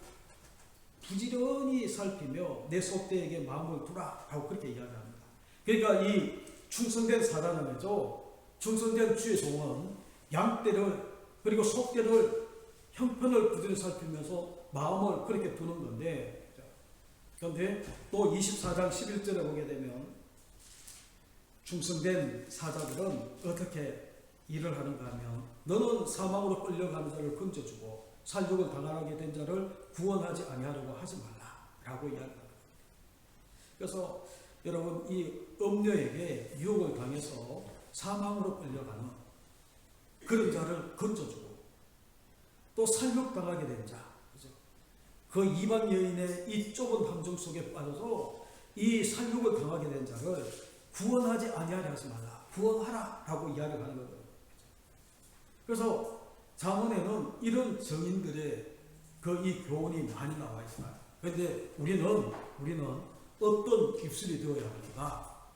Speaker 1: 부지런히 살피며 내 속대에게 마음을 두라 라고 그렇게 이야기합니다. 그러니까 이 충성된 사단은죠, 충성된 주의 종은 양떼를 그리고 속대를 형편을 부지런히 살피면서 마음을 그렇게 두는 건데, 그런데 또 24장 11절에 보게 되면 충성된 사자들은 어떻게 일을 하는가 하면 너는 사망으로 끌려가는 자를 건져주고 살육을 당하게 된 자를 구원하지 아니하려고 하지 말라 라고 이야기합니다. 그래서 여러분, 이 음녀에게 유혹을 당해서 사망으로 끌려가는 그런 자를 건져주고, 또 살육당하게 된 자, 그 이방 여인의 이 좁은 함정 속에 빠져서 이 살육을 당하게 된 자를 구원하지 아니하려 하지 말라, 구원하라 라고 이야기를 하는 거거든요. 그래서 잠언에는 이런 정인들의 그 이 교훈이 많이 나와 있어요. 그런데 우리는 어떤 입술이 되어야 하는가?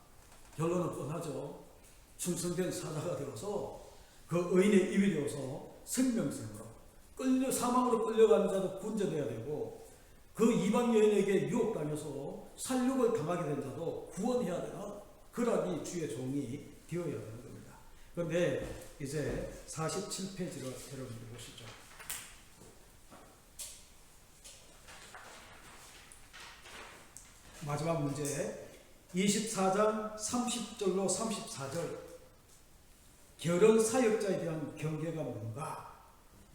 Speaker 1: 결론은 뻔하죠. 충성된 사자가 되어서 그 의인의 입이 되어서 생명샘으로 사망으로 끌려가는 자도 구원되어야 되고, 그 이방 여인에게 유혹당해서 살육을 당하게 된 자도 구원해야 되는 그런 이 주의 종이 되어야 되는 겁니다. 그런데 이제 47페이지를 여러분들 보시죠. 마지막 문제 24장 30절로 34절, 결혼 사역자에 대한 경계가 뭔가?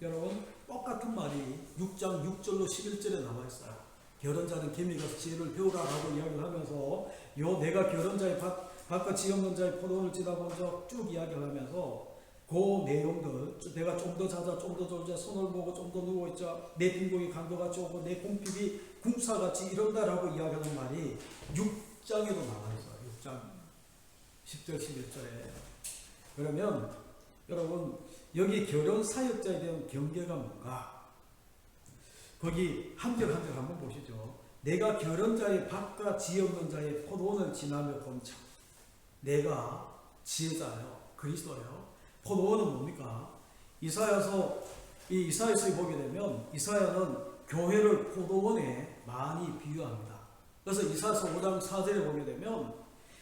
Speaker 1: 여러분, 똑같은 말이 6장 6절로 11절에 나와 있어요. 결혼자는 개미 가서 지혜를 배우라라고 이야기를 하면서 내가 결혼자의 밭과 지 없는 자의 포도원을 지나보면서 쭉 이야기를 하면서 그 내용들, 내가 좀 더 자자, 좀 더 졸자, 손을 모으고 좀 더 누워있자, 내 빈공이 강도같이 오고 내 공핍이 궁사같이 이런다라고 이야기하는 말이 6장에도 나와 있어요. 6장 10절 11절에. 그러면 여러분, 여기 결혼 사역자에 대한 경계가 뭔가? 거기 한 절 한 절 한번 보시죠. 내가 결혼 자의 밭과 지혜 없는 자의 포도원을 지나며 본청. 내가 지혜자요, 그리스도요. 포도원은 뭡니까? 이사야서에 보게 되면 이사야는 교회를 포도원에 많이 비유합니다. 그래서 이사야서 5장 4절에 보게 되면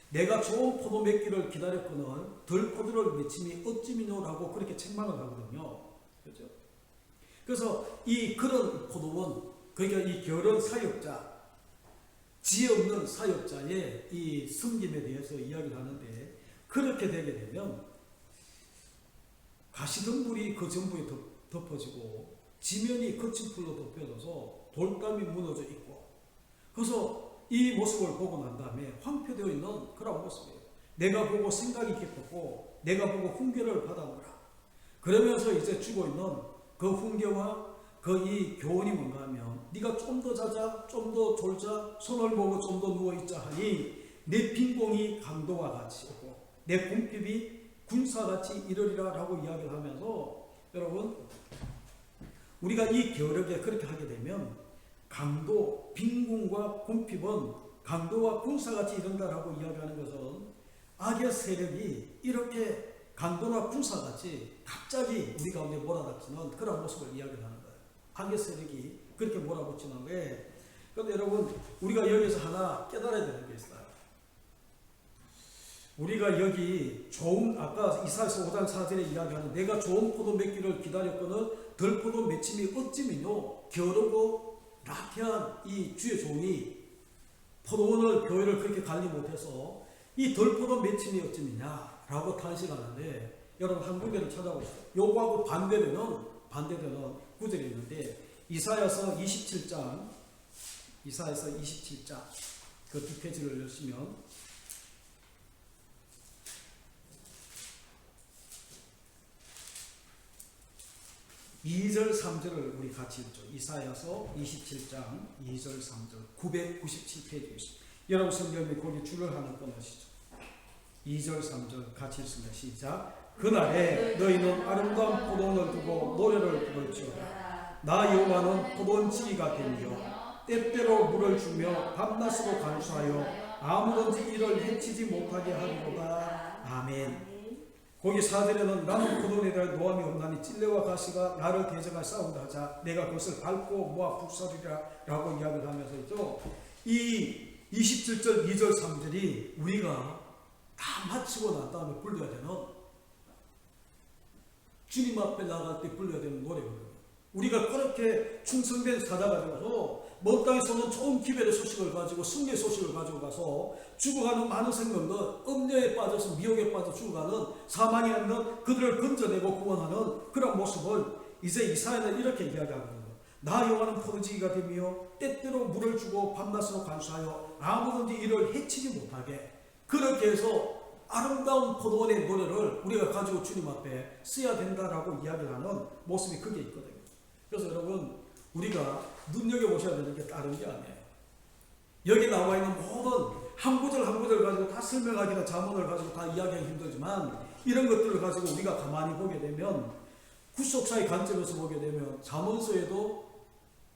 Speaker 1: 내가 좋은 포도 맺기를 기다렸거늘 덜 포도를 맺힘이 어찌미뇨라고 그렇게 책망을 하거든요. 그렇죠? 그래서 이 그런 포도원, 그러니까 이 결혼 사역자, 지혜 없는 사역자의 이 섬김에 대해서 이야기를 하는데, 그렇게 되게 되면 가시덤불이 그 전부에 덮어지고 지면이 거친 풀로 덮여져서 돌담이 무너져 있고, 그래서 이 모습을 보고 난 다음에 황폐되어 있는 그런 모습이에요. 내가 보고 생각이 깊었고 내가 보고 훈계를 받아노라. 그러면서 이제 주고 있는 그 훈계와 그 이 교훈이 뭔가 하면, 네가 좀 더 자자, 좀 더 졸자, 손을 보고 좀 더 누워있자 하니 내 빈공이 강도와 같이 오고 내 궁핍이 군사같이 이르리라 라고 이야기를 하면서, 여러분 우리가 이 겨울에 그렇게 하게 되면 강도, 빈궁과 궁핍은 강도와 군사같이 이른다라고 이야기하는 것은 악의 세력이 이렇게 강도나 군사같이 갑자기 우리 가운데 몰아닥치는 그런 모습을 이야기하는 거예요. 악의 세력이 그렇게 몰아붙이는 거예요. 그런데 여러분, 우리가 여기서 하나 깨달아야 되는 게 있어요. 우리가 여기 좋은, 아까 이사야서 5장 4절에 이야기하는 내가 좋은 포도 맺기를 기다렸거늘 덜 포도 맺힘이 어찌미뇨. 겨루고 나태한 이 주의 종이 포도원을, 교회를 그렇게 관리 못해서 이 덜 포도 맺힘이 어찌미냐 라고 탄식하는데, 여러분 한국에를 찾아보세요. 요거하고 반대되는 구절이 있는데, 이사야서 27장 그 두 페이지를 열시면 2절 3절을 우리 같이 읽죠. 이사야서 27장 2절 3절 997페이지에 있습니다. 여러분 성경에 거기 줄을 하나 꺼내시죠. 2절 3절 같이 읽습니다. 시작. 그날에 너희는 아름다운 포도원을 두고 노래를 부를지어다. 나 여호와는 포도원지기가 되며 때때로 물을 주며 밤낮으로 간수하여 아무든지 이를 해치지 못하게 하리로다. 아멘. 거기 4절에는 나는 포도원에 대한 노함이 없나니 찔레와 가시가 나를 대적하여 싸운다 하자 내가 그것을 밟고 모아 북살이라 라고 이야기를 하면서 있죠. 이 27절 2절 3절이 우리가 다 마치고 난 다음에 불러야 되는, 주님 앞에 나갈 때 불러야 되는 노래거든요. 우리가 그렇게 충성된 사자가 되어서 먼 땅에서는 좋은 기별의 소식을 가지고 승리의 소식을 가지고 가서 죽어가는 많은 생명들, 음녀에 빠져서 미혹에 빠져 죽어가는, 사망에 있는 그들을 건져내고 구원하는 그런 모습을 이제 이사야는 이렇게 이야기하거든요. 나 여호와는 포도지기가 되며 때때로 물을 주고 밤낮으로 간수하여 아무든지 이를 해치지 못하게, 그렇게 해서 아름다운 포도원의 노래를 우리가 가지고 주님 앞에 써야 된다라고 이야기를 하는 모습이 그게 있거든요. 그래서 여러분, 우리가 눈여겨보셔야 되는 게 다른 게 아니에요. 여기 나와 있는 모든 한 구절 한 구절 가지고 다 설명하기나 자문을 가지고 다 이야기하기 힘들지만, 이런 것들을 가지고 우리가 가만히 보게 되면, 구속사의 관점에서 보게 되면 잠언서에도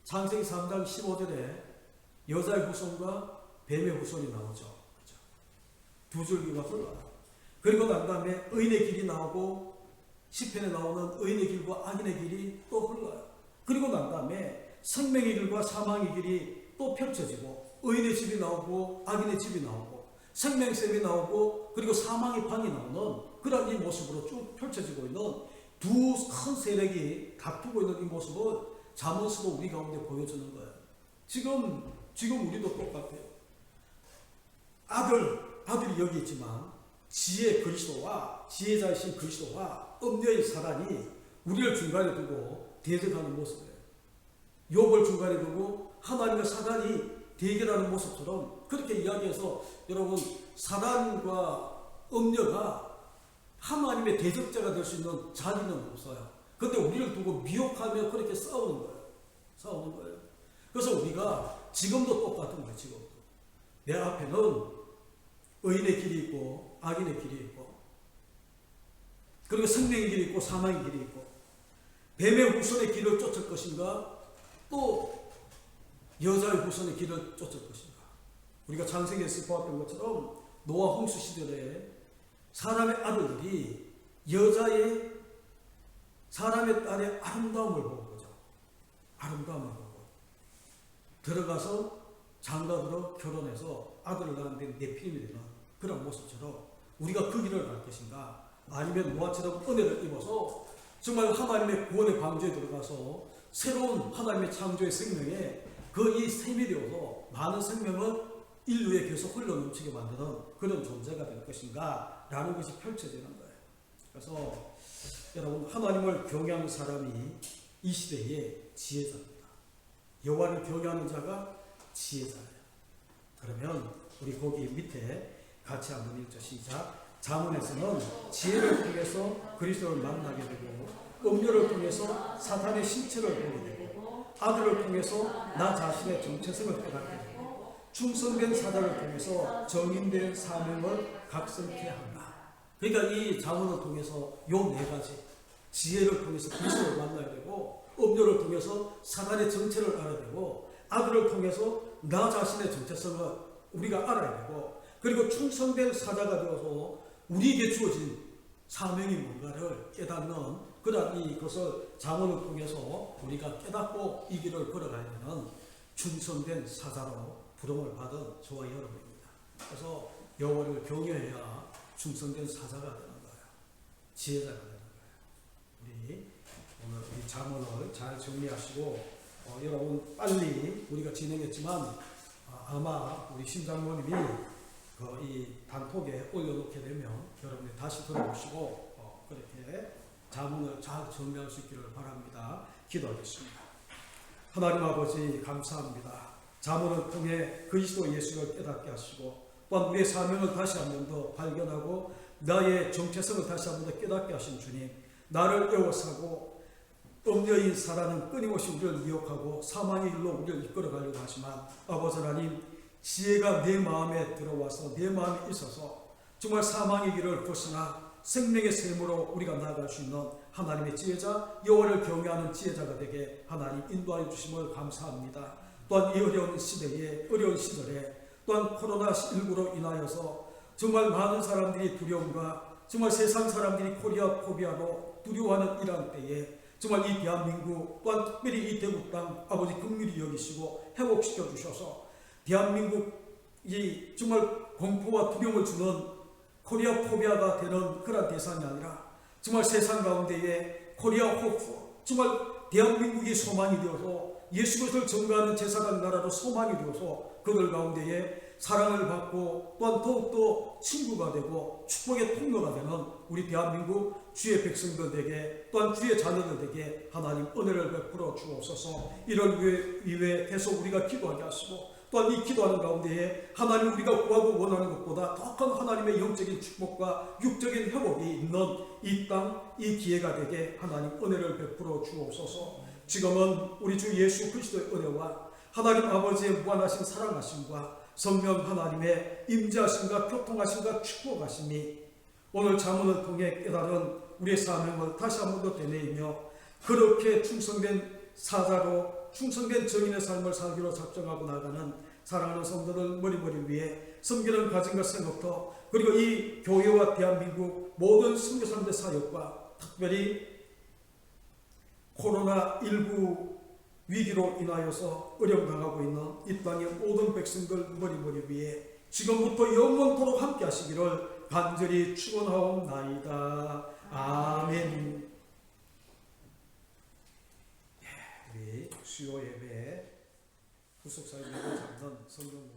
Speaker 1: 창세기 3장 15절에 여자의 후손과 뱀의 후손이 나오죠. 그렇죠? 두 줄기가 흘러요. 그리고 난 다음에 의인의 길이 나오고 시편에 나오는 의인의 길과 악인의 길이 또 흘러요. 그리고 난 다음에 생명의 길과 사망의 길이 또 펼쳐지고, 의인의 집이 나오고 악인의 집이 나오고 생명샘이 나오고 그리고 사망의 방이 나오는 그런 이 모습으로 쭉 펼쳐지고 있는 두 큰 세력이 다투고 있는 이 모습을 잠언서도 우리 가운데 보여주는 거예요. 지금 우리도 똑같아요. 아들이 여기 있지만 지혜 그리스도와, 지혜자이신 그리스도와 음녀의 사단이 우리를 중간에 두고 대적하는 모습이에요. 욥을 중간에 두고 하나님과 사단이 대결하는 모습처럼 그렇게 이야기해서, 여러분 사단과 음녀가 하나님의 대적자가 될 수 있는 자리는 없어요. 그런데 우리를 두고 미혹하며 그렇게 싸우는 거예요. 그래서 우리가 지금도 똑같은 거예요. 지금도 내 앞에는 의인의 길이 있고 악인의 길이 있고, 그리고 생명의 길이 있고 사망의 길이 있고, 뱀의 후손의 길을 쫓을 것인가, 또 여자의 후손의 길을 쫓을 것인가? 우리가 창세기에서 보았던 것처럼 노아 홍수 시절에 사람의 아들들이 사람의 딸의 아름다움을 보고 거죠. 아름다움을 보고 들어가서 장가들어 결혼해서 아들을 낳았는데 네피림이 되는 그런 모습처럼 우리가 그 길을 갈 것인가? 아니면 노아처럼 은혜를 입어서 정말 하나님의 구원의 방주에 들어가서 새로운 하나님의 창조의 생명에 이 셈이 되어서 많은 생명을 인류에 계속 흘러넘치게 만드는 그런 존재가 될 것인가 라는 것이 펼쳐지는 거예요. 그래서 여러분, 하나님을 경외하는 사람이 이 시대의 지혜자입니다. 여호와를 경외하는 자가 지혜자예요. 그러면 우리 거기 밑에 같이 한번 읽죠. 시작. 잠언에서는 지혜를 통해서 그리스도를 만나게 되고 음료를 통해서 사탄의 신체를 보게 되고 아들을 통해서 나 자신의 정체성을 깨닫게 되고 충성된 사자를 통해서 정인된 사명을 각성케 한다. 그러니까 이 잠언을 통해서 요 네 가지, 지혜를 통해서 그리스도를 만나야 되고 음료를 통해서 사단의 정체를 알아야 되고 아들을 통해서 나 자신의 정체성을 우리가 알아야 되고 그리고 충성된 사자가 되어서 우리에게 주어진 사명이 뭔가를 깨닫는 그러한 이것을 잠언을 통해서 우리가 깨닫고 이 길을 걸어가야 되는 충성된 사자로 부름을 받은 저와 여러분입니다. 그래서 여호와를 경외해야 충성된 사자가 되는 거예요. 지혜자가 되는 거예요. 오늘 이 잠언을 잘 정리하시고 여러분 빨리 우리가 진행했지만 아마 우리 심장모님이 이 단톡에 올려놓게 되면 여러분이 다시 들어보시고 그렇게 잠언을 잘 정리할 수 있기를 바랍니다. 기도하겠습니다. 하나님 아버지 감사합니다. 잠언을 통해 그리스도 예수를 깨닫게 하시고 또한 우리의 사명을 다시 한 번 더 발견하고 나의 정체성을 다시 한 번 더 깨닫게 하신 주님, 나를 에워싸고 음녀인 사라는 끊임없이 우리를 미혹하고 사망의 길로 우리를 이끌어가려고 하지만 아버지 하나님, 지혜가 내 마음에 들어와서 내 마음에 있어서 정말 사망의 길을 벗어나 생명의 샘으로 우리가 나아갈 수 있는 하나님의 지혜자, 여호와를 경외하는 지혜자가 되게 하나님 인도하여 주심을 감사합니다. 또한 이 어려운 시대에, 어려운 시절에 또한 코로나19로 인하여서 정말 많은 사람들이 두려움과 정말 세상 사람들이 코리아 포비아로 두려워하는 이러한 때에 정말 이 대한민국 또한 특별히 이 대구 땅 아버지 긍휼히 여기시고 회복시켜 주셔서 대한민국이 정말 공포와 두려움을 주는 코리아 포비아가 되는 그런 대상이 아니라 정말 세상 가운데에 코리아 호프, 정말 대한민국이 소망이 되어서 예수 그리스도를 전가하는 제사장 나라로 소망이 되어서 그들 가운데에 사랑을 받고 또한 더욱더 친구가 되고 축복의 통로가 되는 우리 대한민국 주의 백성들에게 또한 주의 자녀들에게 하나님 은혜를 베풀어 주옵소서. 이를 위해 계속 우리가 기도하게 하시고 또한 이 기도하는 가운데에 하나님 우리가 구하고 원하는 것보다 더 큰 하나님의 영적인 축복과 육적인 회복이 있는 이 땅, 이 기회가 되게 하나님 은혜를 베풀어 주옵소서. 지금은 우리 주 예수 그리스도의 은혜와 하나님 아버지의 무한하신 사랑하심과 성령 하나님의 임재하심과 교통하심과 축복하심이 오늘 잠언을 통해 깨달은 우리의 사명을 다시 한 번 더 되뇌이며 그렇게 충성된 사자로 충성된 정인의 삶을 살기로 작정하고 나가는 사랑하는 성도들 머리머리 위에 섬기는 가정과 생업터 그리고 이 교회와 대한민국 모든 선교사님들 사역과 특별히 코로나19 위기로 인하여서 어려움당하고 있는 이 땅의 모든 백성들 머리머리 위에 지금부터 영원토록 함께 하시기를 간절히 축원하옵나이다. 아멘. 우리 수요 예배에 후속사역을 잡는 성경